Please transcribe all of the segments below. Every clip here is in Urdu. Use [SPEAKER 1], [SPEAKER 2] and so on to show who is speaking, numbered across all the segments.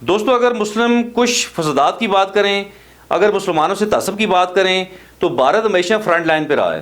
[SPEAKER 1] دوستو اگر مسلم کش فسادات کی بات کریں، اگر مسلمانوں سے تعصب کی بات کریں تو بھارت ہمیشہ فرنٹ لائن پہ رہا ہے.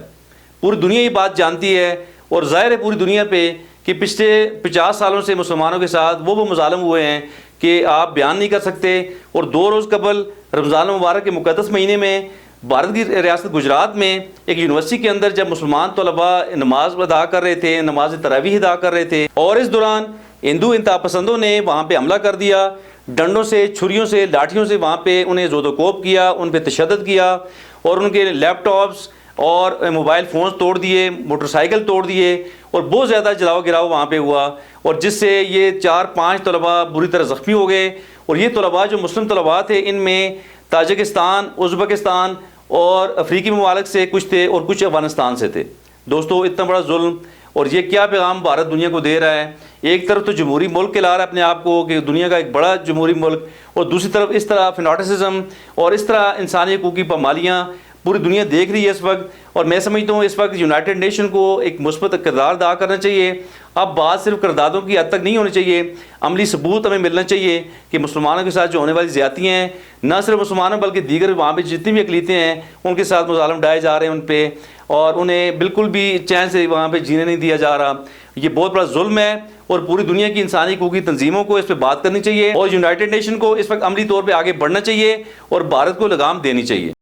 [SPEAKER 1] پوری دنیا یہ بات جانتی ہے اور ظاہر ہے پوری دنیا پہ کہ پچھلے 50 سالوں سے مسلمانوں کے ساتھ وہ مظالم ہوئے ہیں کہ آپ بیان نہیں کر سکتے. اور 2 روز قبل رمضان المبارک کے مقدس مہینے میں بھارت کی ریاست گجرات میں ایک یونیورسٹی کے اندر جب مسلمان طلباء نماز ادا کر رہے تھے، نماز تراویح ادا کر رہے تھے، اور اس دوران ہندو انتہا پسندوں نے وہاں پہ حملہ کر دیا، ڈنڈوں سے، چھریوں سے، لاٹھیوں سے وہاں پہ انہیں زود و کوب کیا، ان پہ تشدد کیا اور ان کے لیپ ٹاپس اور موبائل فونز توڑ دیے، موٹر سائیکل توڑ دیے اور بہت زیادہ جلاؤ گراؤ وہاں پہ ہوا. اور جس سے یہ 4-5 طلباء بری طرح زخمی ہو گئے. اور یہ طلباء جو مسلم طلباء تھے ان میں تاجکستان، ازبکستان اور افریقی ممالک سے کچھ تھے اور کچھ افغانستان سے تھے. دوستو اتنا بڑا ظلم، اور یہ کیا پیغام بھارت دنیا کو دے رہا ہے؟ ایک طرف تو جمہوری ملک کہلا رہا ہے اپنے آپ کو کہ دنیا کا ایک بڑا جمہوری ملک، اور دوسری طرف اس طرح فناٹسزم اور اس طرح انسانی حقوق کی پامالیاں پوری دنیا دیکھ رہی ہے اس وقت. اور میں سمجھتا ہوں اس وقت یونائٹڈ نیشن کو ایک مثبت کردار ادا کرنا چاہیے. اب بات صرف قراردادوں کی حد تک نہیں ہونی چاہیے، عملی ثبوت ہمیں ملنا چاہیے کہ مسلمانوں کے ساتھ جو ہونے والی زیادتیاں ہیں، نہ صرف مسلمانوں بلکہ دیگر وہاں پہ جتنی بھی اقلیتیں ہیں ان کے ساتھ مظالم ڈائے جا رہے ہیں ان پہ، اور انہیں بالکل بھی چین سے وہاں پہ جینے نہیں دیا جا رہا. یہ بہت بڑا ظلم ہے اور پوری دنیا کی انسانی حقوقی تنظیموں کو اس پہ بات کرنی چاہیے اور یونائٹڈ نیشن کو اس وقت عملی طور پہ آگے بڑھنا چاہیے اور بھارت کو لگام دینی چاہیے.